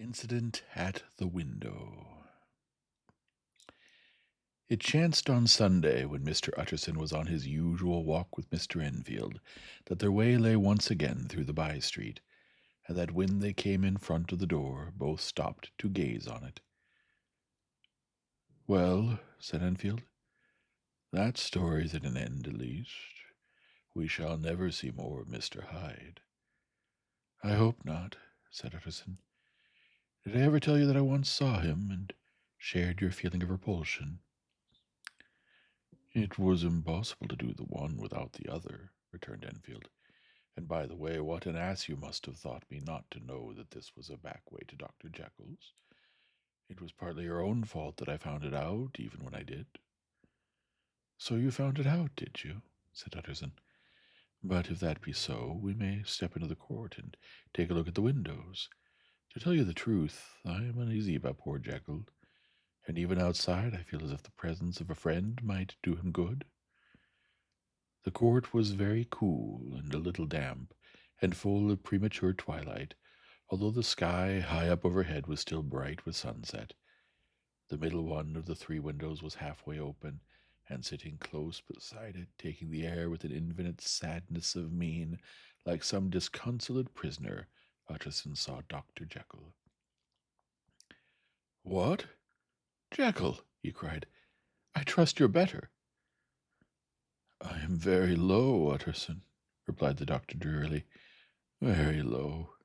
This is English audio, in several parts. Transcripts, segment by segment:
Incident at the Window. It chanced on Sunday, when Mr. Utterson was on his usual walk with Mr. Enfield, that their way lay once again through the by-street, and that when they came in front of the door, both stopped to gaze on it. "Well," said Enfield, "that story's at an end, at least. We shall never see more of Mr. Hyde." "I hope not," said Utterson. "Did I ever tell you that I once saw him, and shared your feeling of repulsion?" "It was impossible to do the one without the other," returned Enfield. "And by the way, what an ass you must have thought me not to know that this was a back way to Dr. Jekyll's. It was partly your own fault that I found it out, even when I did." "So you found it out, did you?" said Utterson. "But if that be so, we may step into the court and take a look at the windows. To tell you the truth, I am uneasy about poor Jekyll, and even outside I feel as if the presence of a friend might do him good." The court was very cool and a little damp, and full of premature twilight, although the sky high up overhead was still bright with sunset. The middle one of the three windows was halfway open, and sitting close beside it, taking the air with an infinite sadness of mien, like some disconsolate prisoner, Utterson saw Dr. Jekyll. "What? Jekyll!" he cried. "I trust you're better." "I am very low, Utterson," replied the doctor drearily. "Very low.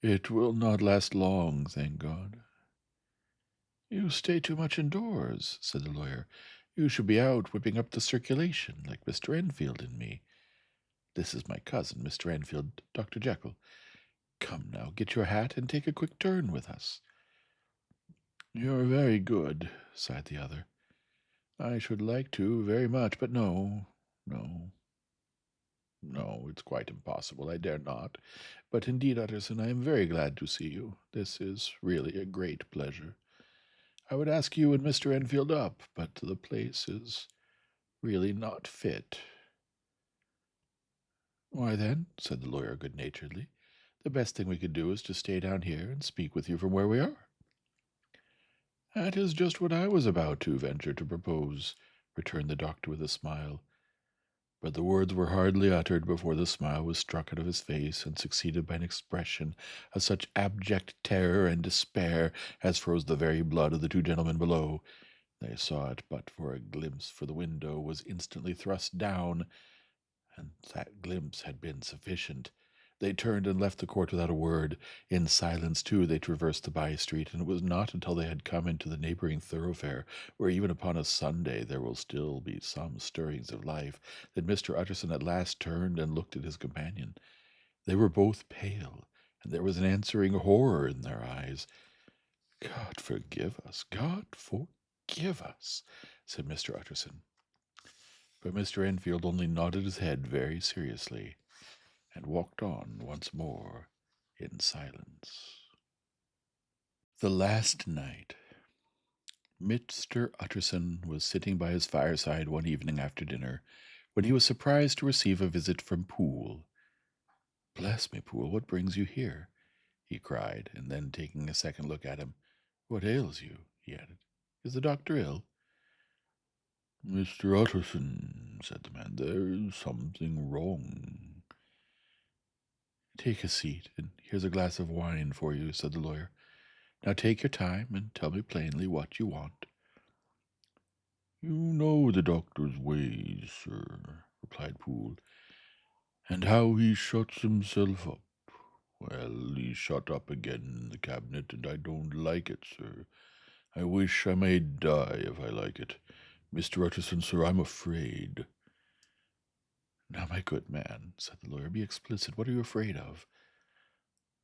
It will not last long, thank God." "You stay too much indoors," said the lawyer. "You should be out whipping up the circulation, like Mr. Enfield and me. This is my cousin, Mr. Enfield, Dr. Jekyll. Come now, get your hat and take a quick turn with us." "You're very good," sighed the other. "I should like to very much, but no, no, it's quite impossible. I dare not. But indeed, Utterson, I am very glad to see you. This is really a great pleasure. I would ask you and Mr. Enfield up, but the place is really not fit." "Why, then," said the lawyer good-naturedly, "the best thing we could do is to stay down here and speak with you from where we are." "That is just what I was about to venture to propose," returned the doctor with a smile. But the words were hardly uttered before the smile was struck out of his face and succeeded by an expression of such abject terror and despair as froze the very blood of the two gentlemen below. They saw it but for a glimpse, for the window was instantly thrust down, and that glimpse had been sufficient. They turned and left the court without a word. In silence, too, they traversed the by-street, and it was not until they had come into the neighboring thoroughfare, where even upon a Sunday there will still be some stirrings of life, that Mr. Utterson at last turned and looked at his companion. They were both pale, and there was an answering horror in their eyes. "God forgive us! God forgive us!" said Mr. Utterson. But Mr. Enfield only nodded his head very seriously, and walked on once more in silence. The last night. Mr. Utterson was sitting by his fireside one evening after dinner, when he was surprised to receive a visit from Poole. "Bless me, Poole, what brings you here?" he cried, and then taking a second look at him, "What ails you?" he added. "Is the doctor ill?" "Mr. Utterson," said the man, "there is something wrong." "Take a seat, and here's a glass of wine for you," said the lawyer. "Now take your time, and tell me plainly what you want." "You know the doctor's ways, sir," replied Poole, "and how he shuts himself up. Well, he's shut up again in the cabinet, and I don't like it, sir. I wish I may die if I like it. Mr. Utterson, sir, I'm afraid." "Now, my good man," said the lawyer, "be explicit. What are you afraid of?"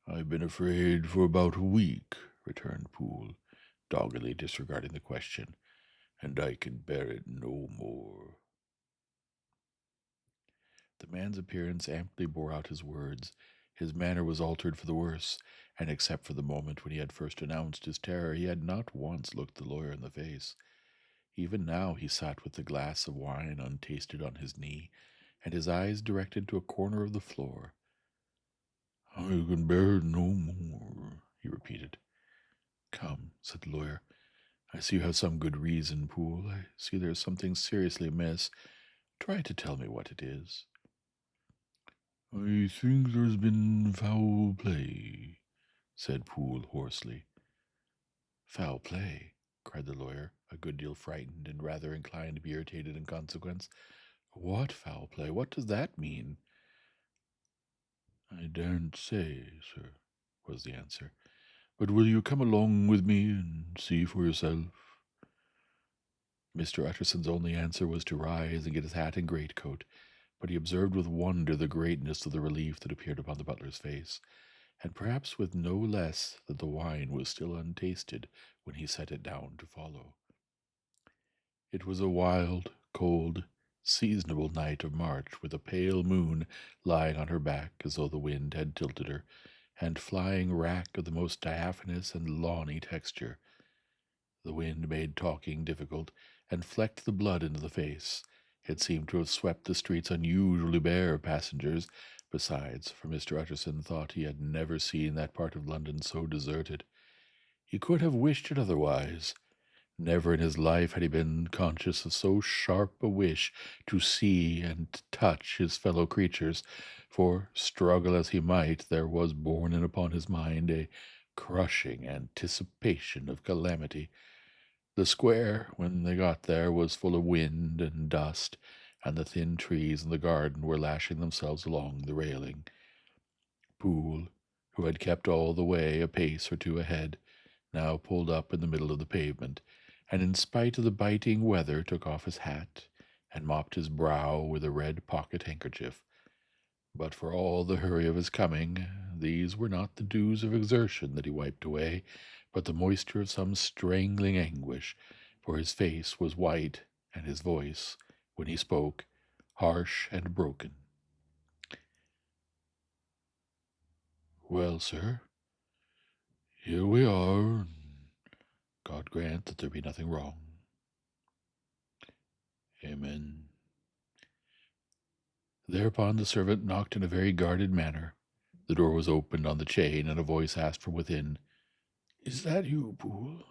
"I've been afraid for about a week," returned Poole, doggedly disregarding the question, "and I can bear it no more." The man's appearance amply bore out his words. His manner was altered for the worse, and except for the moment when he had first announced his terror, he had not once looked the lawyer in the face. Even now he sat with the glass of wine untasted on his knee, and his eyes directed to a corner of the floor. "I can bear it no more," he repeated. Come, said the lawyer. I see you have some good reason, Poole. I see there's something seriously amiss. Try to tell me what it is. I think there's been foul play, said Poole hoarsely. Foul play, cried the lawyer, a good deal frightened and rather inclined to be irritated in consequence. What foul play? What does that mean? I daren't say, sir, was the answer. But will you come along with me and see for yourself? Mr. Utterson's only answer was to rise and get his hat and greatcoat, but he observed with wonder the greatness of the relief that appeared upon the butler's face, and perhaps with no less that the wine was still untasted when he set it down to follow. It was a wild, cold, seasonable night of March, with a pale moon lying on her back as though the wind had tilted her, and flying wrack of the most diaphanous and lawny texture. The wind made talking difficult, and flecked the blood into the face. It seemed to have swept the streets unusually bare of passengers. Besides, for Mr. Utterson thought he had never seen that part of London so deserted. He could have wished it otherwise. Never in his life had he been conscious of so sharp a wish to see and touch his fellow creatures, for, struggle as he might, there was borne in upon his mind a crushing anticipation of calamity. The square, when they got there, was full of wind and dust, and the thin trees in the garden were lashing themselves along the railing. Poole, who had kept all the way a pace or two ahead, now pulled up in the middle of the pavement, and in spite of the biting weather took off his hat and mopped his brow with a red pocket handkerchief. But for all the hurry of his coming, these were not the dews of exertion that he wiped away, but the moisture of some strangling anguish, for his face was white, and his voice, when he spoke, harsh and broken. Well, sir, here we are, and God grant that there be nothing wrong. Amen. Thereupon the servant knocked in a very guarded manner. The door was opened on the chain, and a voice asked from within, Is that you, Poole?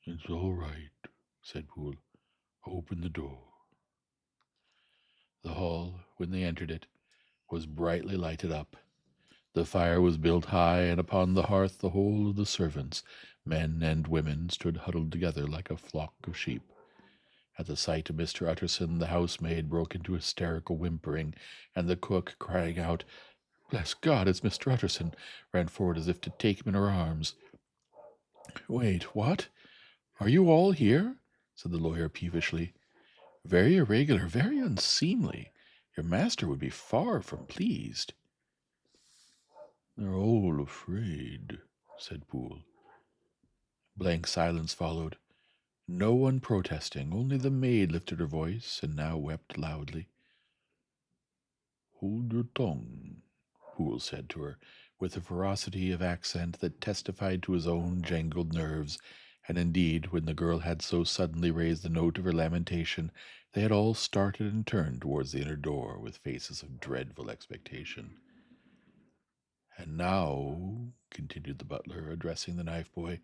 It's all right, said Poole. Open the door. The hall, when they entered it, was brightly lighted up. The fire was built high, and upon the hearth the whole of the servants, men and women, stood huddled together like a flock of sheep. At the sight of Mr. Utterson, the housemaid broke into hysterical whimpering, and the cook, crying out, Bless God, it's Mr. Utterson, ran forward as if to take him in her arms. Wait, what? Are you all here? Said the lawyer peevishly. Very irregular, very unseemly. Your master would be far from pleased. They're all afraid, said Poole. Blank silence followed. No one protesting, only the maid lifted her voice, and now wept loudly. Hold your tongue, Poole said to her, with a ferocity of accent that testified to his own jangled nerves, and indeed, when the girl had so suddenly raised the note of her lamentation, they had all started and turned towards the inner door with faces of dreadful expectation. And now, continued the butler, addressing the knife boy,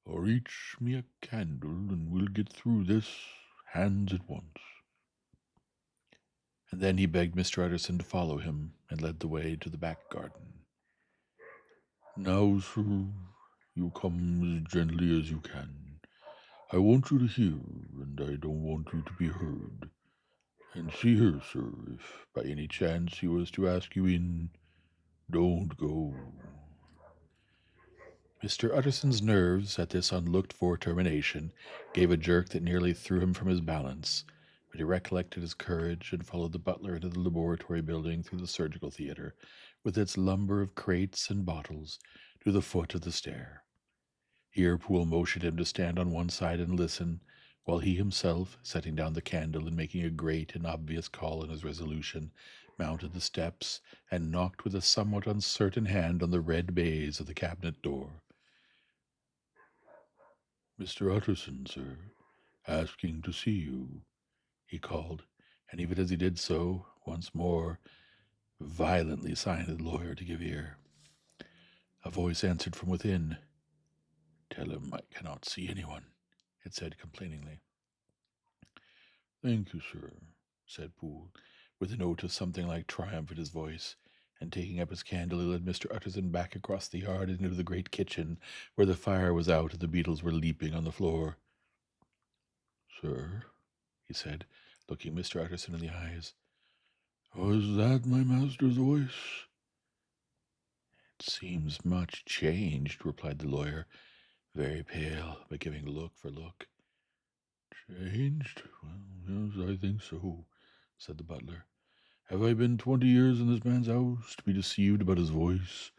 reach me a candle, and we'll get through this, hands at once. And then he begged Mr. Utterson to follow him, and led the way to the back garden. Now, sir, you come as gently as you can. I want you to hear, and I don't want you to be heard. And see here, sir, if by any chance he was to ask you in, don't go. Mr. Utterson's nerves, at this unlooked-for termination, gave a jerk that nearly threw him from his balance, but he recollected his courage and followed the butler into the laboratory building through the surgical theatre, with its lumber of crates and bottles, to the foot of the stair. Here Poole motioned him to stand on one side and listen, while he himself, setting down the candle and making a great and obvious call in his resolution, mounted the steps and knocked with a somewhat uncertain hand on the red baize of the cabinet door. Mr. Utterson, sir, asking to see you, he called, and even as he did so, once more violently signed to the lawyer to give ear. A voice answered from within. "Tell him I cannot see anyone," it said complainingly. "Thank you, sir," said Poole, with a note of something like triumph in his voice, and taking up his candle he led Mr. Utterson back across the yard into the great kitchen, where the fire was out and the beetles were leaping on the floor. "Sir," he said, looking Mr. Utterson in the eyes, "was that my master's voice?" "It seems much changed," replied the lawyer, very pale, but giving look for look. "Changed? Well, yes, I think so," said the butler. "Have I been 20 years in this man's house to be deceived about his voice?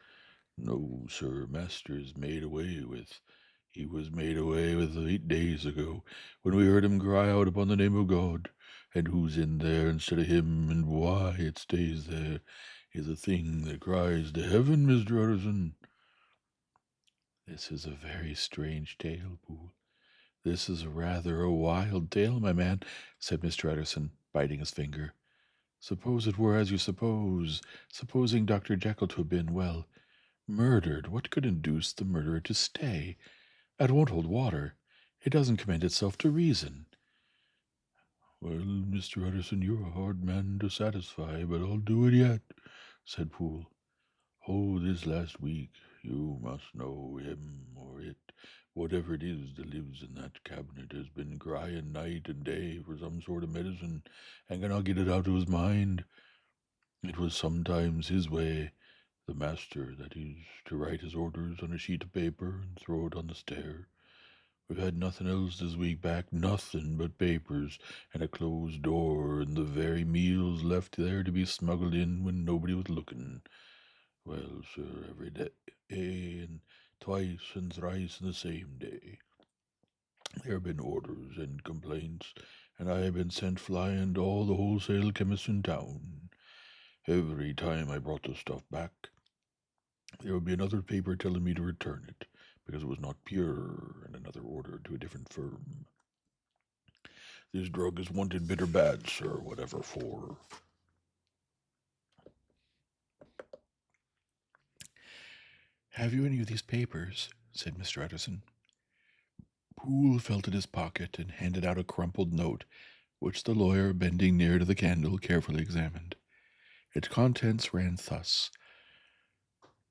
No, sir, master's made away with. He was made away with 8 days ago, when we heard him cry out upon the name of God. And who's in there instead of him, and why it stays there, is a thing that cries to heaven, Mr. Utterson." "This is a very strange tale, Poole. This is rather a wild tale, my man," said Mr. Utterson, biting his finger. "Suppose it were as you suppose, supposing Dr. Jekyll to have been, well, murdered, what could induce the murderer to stay? That won't hold water. It doesn't commend itself to reason." "Well, Mr. Utterson, you're a hard man to satisfy, but I'll do it yet," said Poole. "Oh, this last week, you must know him or it, whatever it is that lives in that cabinet, has been crying night and day for some sort of medicine, and cannot get it out of his mind. It was sometimes his way, the master, that is, to write his orders on a sheet of paper and throw it on the stair. We've had nothing else this week back, nothing but papers, and a closed door, and the very meals left there to be smuggled in when nobody was looking. Well, sir, every day, and twice and thrice in the same day. There have been orders and complaints, and I have been sent flying to all the wholesale chemists in town. Every time I brought the stuff back, there would be another paper telling me to return it, because it was not pure, and another order to a different firm. This drug is wanted bitter bad, sir, whatever for." "Have you any of these papers?" said Mr. Utterson. Poole felt in his pocket and handed out a crumpled note, which the lawyer, bending near to the candle, carefully examined. Its contents ran thus: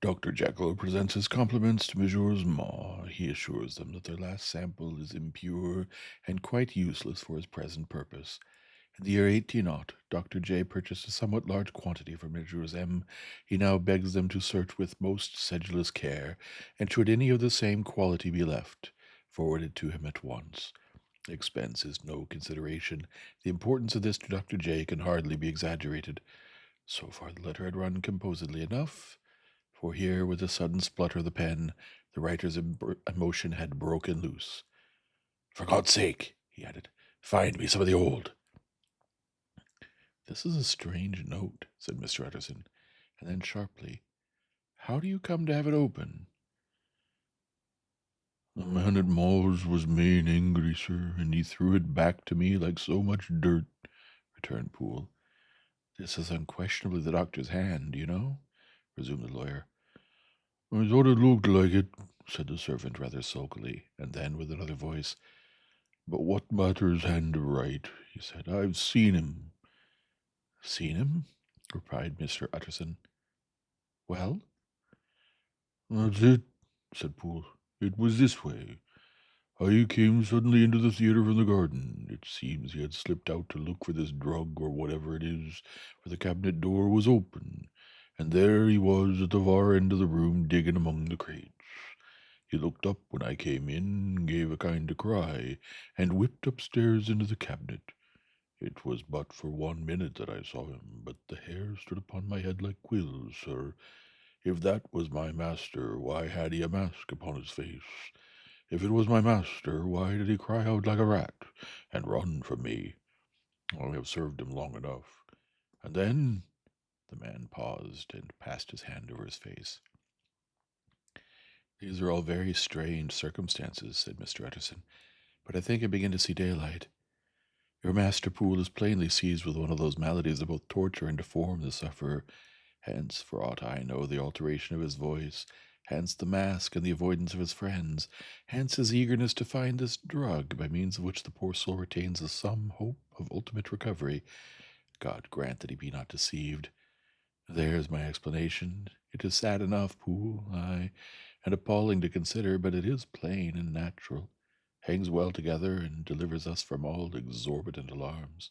"Dr. Jekyll presents his compliments to Messrs. Ma. He assures them that their last sample is impure and quite useless for his present purpose. In the year 18 Dr. J purchased a somewhat large quantity from Messrs. M. He now begs them to search with most sedulous care, and should any of the same quality be left, forward it to him at once. Expense is no consideration. The importance of this to Dr. J can hardly be exaggerated." So far the letter had run composedly enough, for here, with a sudden splutter of the pen, the writer's emotion had broken loose. "For God's sake," he added, "find me some of the old." "This is a strange note," said Mr. Utterson, and then sharply, "how do you come to have it open?" "The man at Mau's was main angry, sir, and he threw it back to me like so much dirt," returned Poole. "This is unquestionably the doctor's hand, you know," resumed the lawyer. "I thought it looked like it," said the servant rather sulkily, and then, with another voice, "But what matters hand to write?" he said. "I've seen him." "Seen him?" replied Mr. Utterson. "Well?" "That's it," said Poole. "It was this way. I came suddenly into the theatre from the garden. It seems he had slipped out to look for this drug or whatever it is, for the cabinet door was open, and there he was at the far end of the room digging among the crates. He looked up when I came in, gave a kind of cry, and whipped upstairs into the cabinet. It was but for 1 minute that I saw him, but the hair stood upon my head like quills, sir. If that was my master, why had he a mask upon his face? If it was my master, why did he cry out like a rat, and run from me? I have served him long enough. And then—" the man paused and passed his hand over his face. "These are all very strange circumstances," said Mr. Utterson, "but I think I begin to see daylight. Your master Poole is plainly seized with one of those maladies that both torture and deform the sufferer. Hence, for aught I know, the alteration of his voice, hence the mask and the avoidance of his friends, hence his eagerness to find this drug by means of which the poor soul retains some hope of ultimate recovery. God grant that he be not deceived. There's my explanation. It is sad enough, Poole, aye, and appalling to consider, but it is plain and natural, hangs well together, and delivers us from all exorbitant alarms.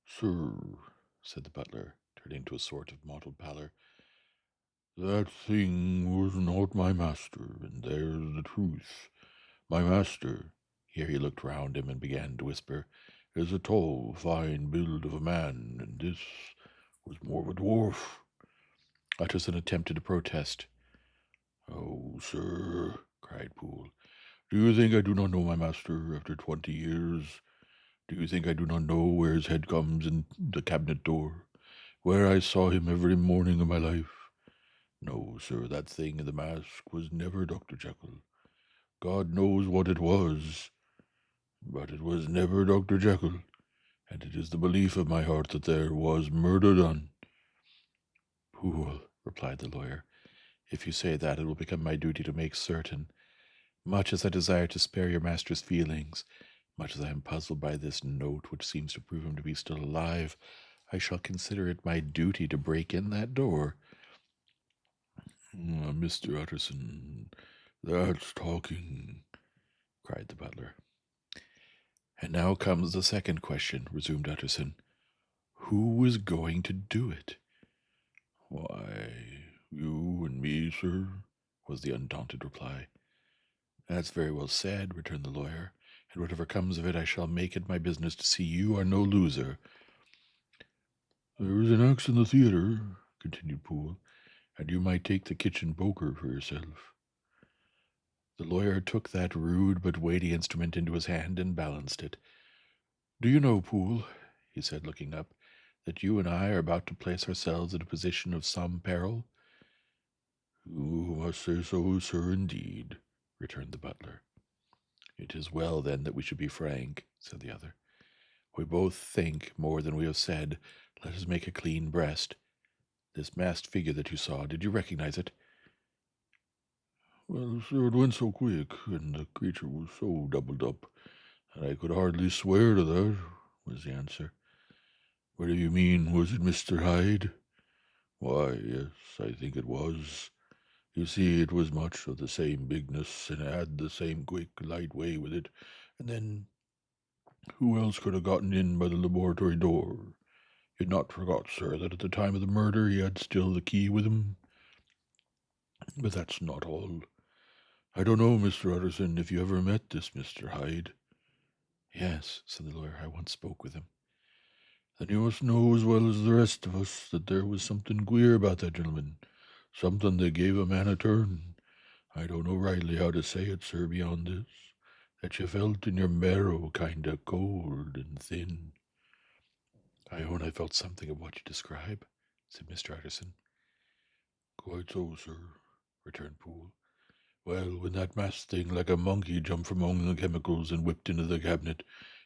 Sir, said the butler, turning to a sort of mottled pallor, that thing was not my master, and there's the truth. My master, here he looked round him and began to whisper, is a tall, fine build of a man, and this was more of a dwarf. Utterson attempted to protest. Oh, sir, cried Poole, do you think I do not know my master after 20 years? Do you think I do not know where his head comes in the cabinet door, where I saw him every morning of my life? No, sir, that thing in the mask was never Dr. Jekyll. God knows what it was, but it was never Dr. Jekyll, and it is the belief of my heart that there was murder done. Poole, replied the lawyer, if you say that, it will become my duty to make certain. Much as I desire to spare your master's feelings, much as I am puzzled by this note which seems to prove him to be still alive, I shall consider it my duty to break in that door. Mr. Utterson, that's talking, cried the butler. And now comes the second question, resumed Utterson. Who is going to do it? Why, you and me, sir, was the undaunted reply. That's very well said, returned the lawyer, and whatever comes of it, I shall make it my business to see you are no loser. There is an axe in the theatre, continued Poole, and you might take the kitchen poker for yourself. The lawyer took that rude but weighty instrument into his hand and balanced it. Do you know, Poole, he said, looking up, that you and I are about to place ourselves in a position of some peril? You must say so, sir, indeed, returned the butler. It is well, then, that we should be frank, said the other. We both think more than we have said. Let us make a clean breast. This masked figure that you saw, did you recognize it? Well, sir, it went so quick, and the creature was so doubled up, that I could hardly swear to that, was the answer. What do you mean, was it Mr. Hyde? Why, yes, I think it was. You see, it was much of the same bigness, and it had the same quick, light way with it. And then, who else could have gotten in by the laboratory door? You'd not forgot, sir, that at the time of the murder he had still the key with him? But that's not all. I don't know, Mr. Utterson, if you ever met this Mr. Hyde. Yes, said the lawyer, I once spoke with him. Then you must know as well as the rest of us that there was something queer about that gentleman, something that gave a man a turn. I don't know rightly how to say it, sir, beyond this, that you felt in your marrow kind of cold and thin. I own I felt something of what you describe, said Mr. Utterson. Quite so, sir, returned Poole. Well, when that masked thing like a monkey jumped from among the chemicals and whipped into the cabinet,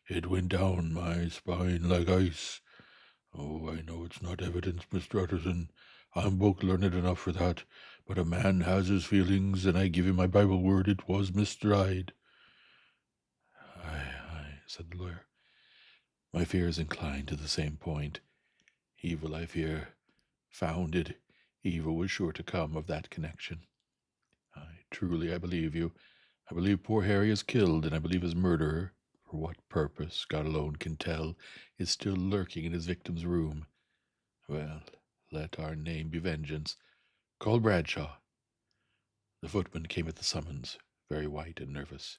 it went down my spine like ice. Oh, I know it's not evidence, Mr. Utterson. I'm book learned enough for that, but a man has his feelings, and I give you my Bible word it was Mr. Hyde. Aye, said the lawyer. My fears incline to the same point. Evil, I fear, founded. Evil was sure to come of that connection. Aye, truly, I believe you. I believe poor Harry is killed, and I believe his murderer, for what purpose, God alone can tell, is still lurking in his victim's room. Well, let our name be vengeance. Call Bradshaw. The footman came at the summons, very white and nervous.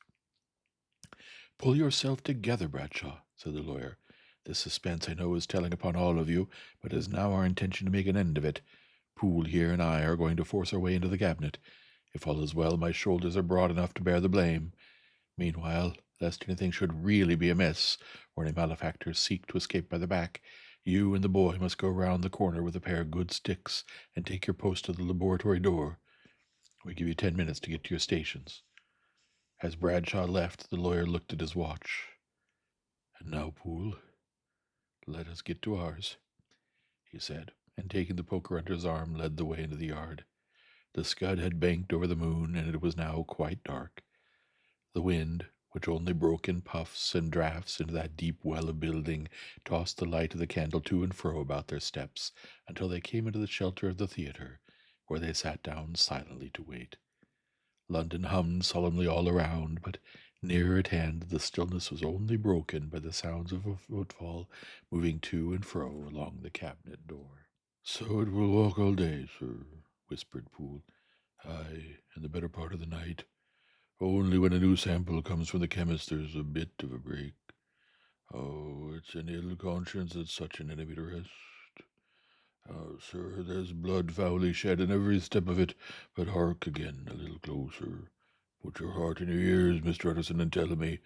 Pull yourself together, Bradshaw, said the lawyer. This suspense, I know, is telling upon all of you, but it is now our intention to make an end of it. Poole here and I are going to force our way into the cabinet. If all is well, my shoulders are broad enough to bear the blame. Meanwhile, lest anything should really be amiss, or any malefactors seek to escape by the back, you and the boy must go round the corner with a pair of good sticks, and take your post to the laboratory door. We give you 10 minutes to get to your stations. As Bradshaw left, the lawyer looked at his watch. And now, Poole, let us get to ours, he said, and taking the poker under his arm, led the way into the yard. The scud had banked over the moon, and it was now quite dark. The wind, which only broke in puffs and draughts into that deep well of building, tossed the light of the candle to and fro about their steps until they came into the shelter of the theatre, where they sat down silently to wait. London hummed solemnly all around, but nearer at hand the stillness was only broken by the sounds of a footfall moving to and fro along the cabinet door. "So it will walk all day, sir," whispered Poole. "Aye, and the better part of the night. Only when a new sample comes from the chemist there's a bit of a break. Oh, it's an ill conscience that's such an enemy to rest. Oh, sir, there's blood foully shed in every step of it, but hark again a little closer. Put your heart in your ears, Mr. Utterson, and tell me,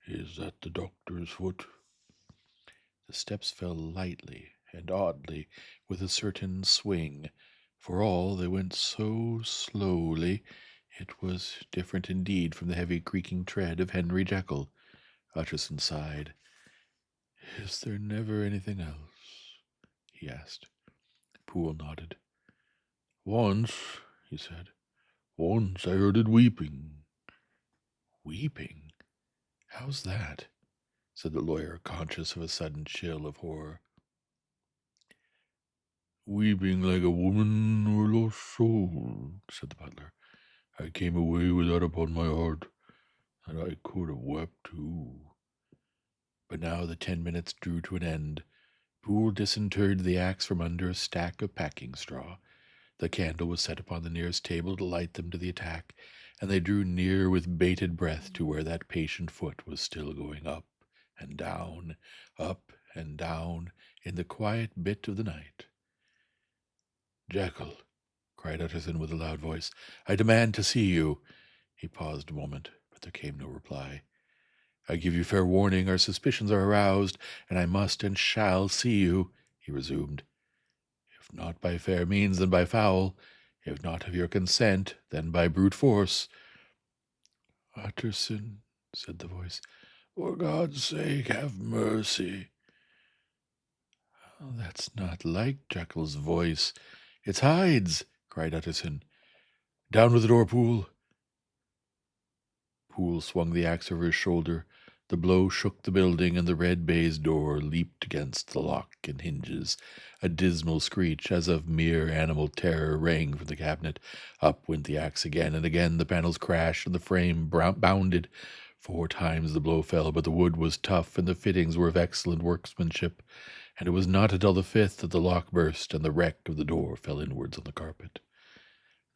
is that the doctor's foot?" The steps fell lightly and oddly, with a certain swing. For all they went so slowly, it was different indeed from the heavy creaking tread of Henry Jekyll. Utterson sighed. "Is there never anything else?" he asked. Poole nodded. "Once," he said, "once I heard it weeping." "Weeping? How's that?" said the lawyer, conscious of a sudden chill of horror. "Weeping like a woman or lost soul," said the butler. "I came away with that upon my heart, and I could have wept too." But now the 10 minutes drew to an end. Poole disinterred the axe from under a stack of packing straw. The candle was set upon the nearest table to light them to the attack, and they drew near with bated breath to where that patient foot was still going up and down in the quiet bit of the night. "Jekyll," cried Utterson with a loud voice, "I demand to see you." He paused a moment, but there came no reply. "I give you fair warning, our suspicions are aroused, and I must and shall see you," he resumed. "If not by fair means, then by foul. If not of your consent, then by brute force." "Utterson," said the voice, "for God's sake, have mercy." "Oh, that's not like Jekyll's voice. It's Hyde's," cried Utterson. "Down with the door, Poole." Poole swung the axe over his shoulder. The blow shook the building, and the red baize door leaped against the lock and hinges. A dismal screech, as of mere animal terror, rang from the cabinet. Up went the axe again, and again the panels crashed, and the frame bounded. 4 times the blow fell, but the wood was tough, and the fittings were of excellent workmanship, and it was not until the 5th that the lock burst, and the wreck of the door fell inwards on the carpet.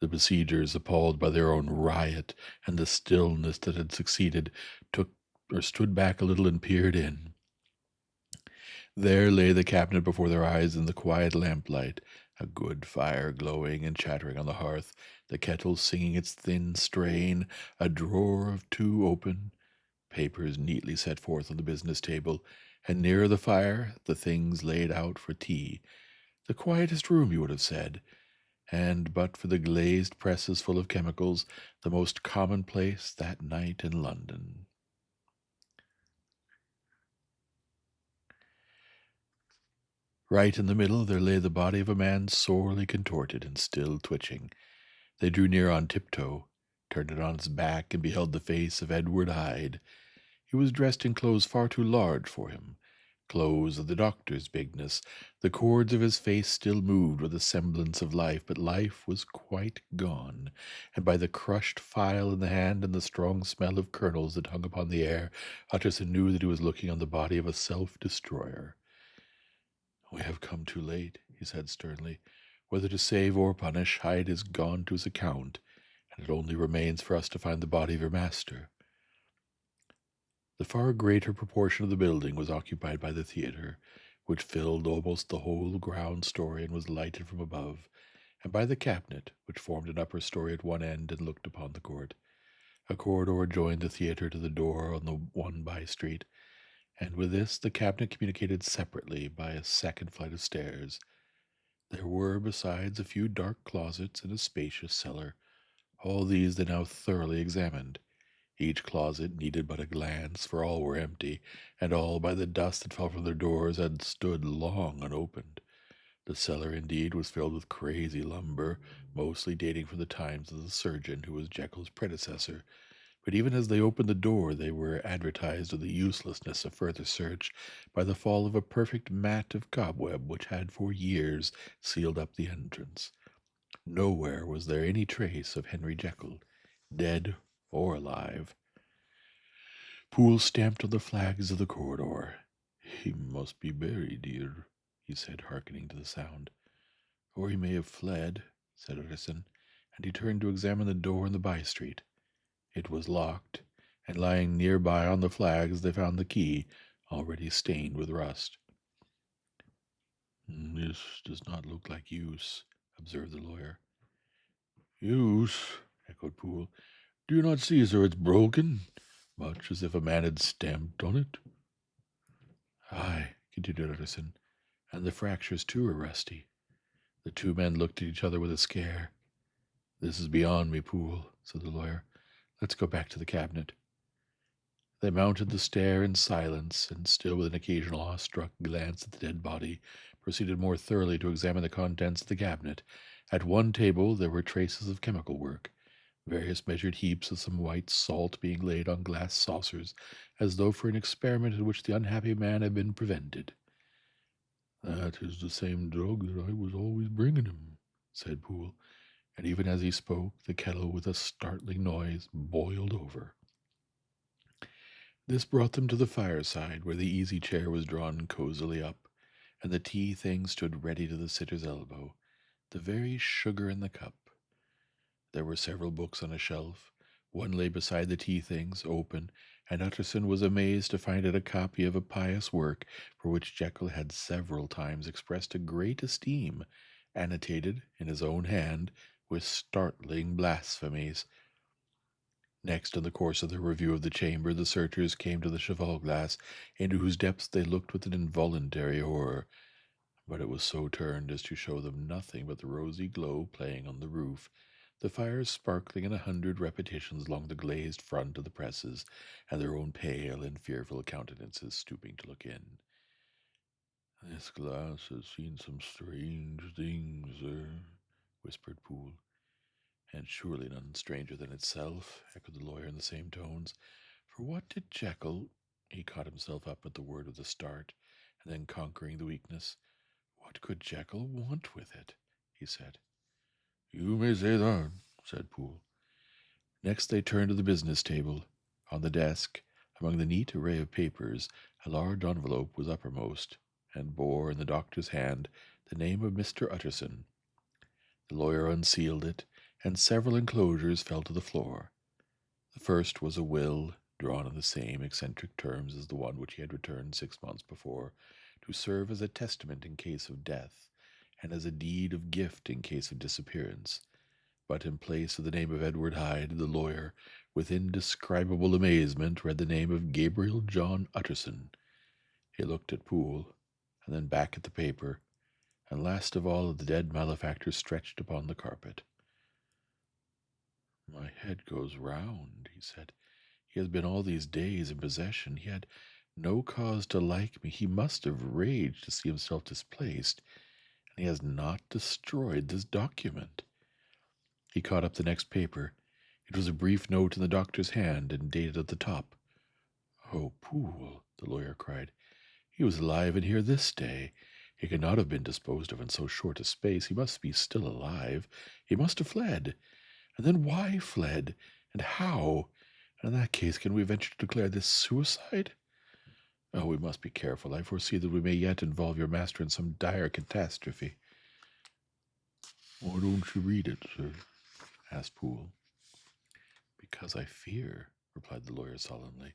The besiegers, appalled by their own riot and the stillness that had succeeded, stood back a little and peered in. There lay the cabinet before their eyes in the quiet lamplight, a good fire glowing and chattering on the hearth, the kettle singing its thin strain, a drawer of 2 open, papers neatly set forth on the business table, and nearer the fire the things laid out for tea. The quietest room, you would have said, and but for the glazed presses full of chemicals, the most commonplace that night in London. Right in the middle there lay the body of a man sorely contorted and still twitching. They drew near on tiptoe, turned it on its back, and beheld the face of Edward Hyde. He was dressed in clothes far too large for him, clothes of the doctor's bigness. The cords of his face still moved with a semblance of life, but life was quite gone, and by the crushed phial in the hand and the strong smell of kernels that hung upon the air, Utterson knew that he was looking on the body of a self-destroyer. "We have come too late," he said sternly. "Whether to save or punish, Hyde is gone to his account, and it only remains for us to find the body of your master." The far greater proportion of the building was occupied by the theatre, which filled almost the whole ground story and was lighted from above, and by the cabinet, which formed an upper story at one end and looked upon the court. A corridor joined the theatre to the door on the one by-street, and with this the cabinet communicated separately by a second flight of stairs. There were, besides, a few dark closets and a spacious cellar. All these they now thoroughly examined. Each closet needed but a glance, for all were empty, and all, by the dust that fell from their doors, had stood long unopened. The cellar, indeed, was filled with crazy lumber, mostly dating from the times of the surgeon who was Jekyll's predecessor. But even as they opened the door, they were advertised of the uselessness of further search by the fall of a perfect mat of cobweb which had for years sealed up the entrance. Nowhere was there any trace of Henry Jekyll, dead or alive. Poole stamped on the flags of the corridor. "He must be buried here," he said, hearkening to the sound. "Or he may have fled," said Utterson, and he turned to examine the door in the by-street. It was locked, and lying nearby on the flags they found the key, already stained with rust. "This does not look like use," observed the lawyer. "Use?" echoed Poole. "Do you not see, sir, it's broken, much as if a man had stamped on it?" "Aye," continued Utterson, "and the fractures too are rusty." The two men looked at each other with a scare. "This is beyond me, Poole," said the lawyer. "Let's go back to the cabinet." They mounted the stair in silence, and still with an occasional awestruck glance at the dead body, proceeded more thoroughly to examine the contents of the cabinet. At one table there were traces of chemical work, various measured heaps of some white salt being laid on glass saucers, as though for an experiment in which the unhappy man had been prevented. "That is the same drug that I was always bringing him," said Poole, and even as he spoke, the kettle, with a startling noise, boiled over. This brought them to the fireside, where the easy chair was drawn cosily up, and the tea thing stood ready to the sitter's elbow, the very sugar in the cup. There were several books on a shelf. One lay beside the tea things, open, and Utterson was amazed to find it a copy of a pious work for which Jekyll had several times expressed a great esteem, annotated in his own hand with startling blasphemies. Next, in the course of their review of the chamber, the searchers came to the cheval glass, into whose depths they looked with an involuntary horror. But it was so turned as to show them nothing but the rosy glow playing on the roof, the fires sparkling in 100 repetitions along the glazed front of the presses, and their own pale and fearful countenances stooping to look in. "This glass has seen some strange things, sir," whispered Poole. "And surely none stranger than itself," echoed the lawyer in the same tones. "For what did Jekyll—" He caught himself up at the word with a start, and then conquering the weakness, "What could Jekyll want with it?" he said. "You may say that," said Poole. Next they turned to the business table. On the desk, among the neat array of papers, a large envelope was uppermost, and bore in the doctor's hand the name of Mr. Utterson. The lawyer unsealed it, and several enclosures fell to the floor. The first was a will, drawn on the same eccentric terms as the one which he had returned 6 months before, to serve as a testament in case of death, and as a deed of gift in case of disappearance. But in place of the name of Edward Hyde, the lawyer, with indescribable amazement, read the name of Gabriel John Utterson. He looked at Poole, and then back at the paper, and last of all at the dead malefactor stretched upon the carpet. "My head goes round," he said. "He has been all these days in possession. He had no cause to like me. He must have raged to see himself displaced, and he has not destroyed this document." He caught up the next paper. It was a brief note in the doctor's hand, and dated at the top. "Oh, Poole," the lawyer cried, "he was alive and here this day. He could not have been disposed of in so short a space. He must be still alive. He must have fled. And then why fled? And how? And in that case, can we venture to declare this suicide? Oh, we must be careful. I foresee that we may yet involve your master in some dire catastrophe." "Why don't you read it, sir?" asked Poole. "Because I fear," replied the lawyer solemnly.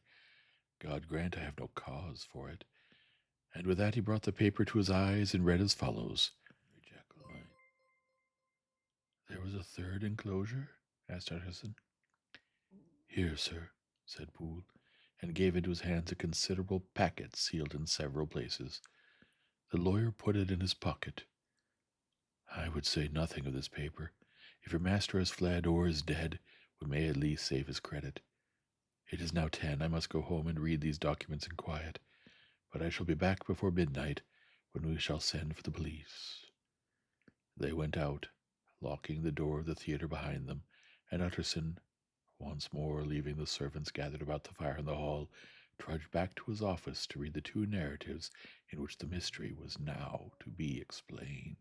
"God grant I have no cause for it." And with that he brought the paper to his eyes and read as follows. Jekyll. "There was a third enclosure?" asked Utterson. "Here, sir," said Poole, and gave into his hands a considerable packet sealed in several places. The lawyer put it in his pocket. "I would say nothing of this paper. If your master has fled or is dead, we may at least save his credit. It is now 10. I must go home and read these documents in quiet, but I shall be back before midnight, when we shall send for the police." They went out, locking the door of the theater behind them, and Utterson, once more leaving the servants gathered about the fire in the hall, trudged back to his office to read the two narratives in which the mystery was now to be explained.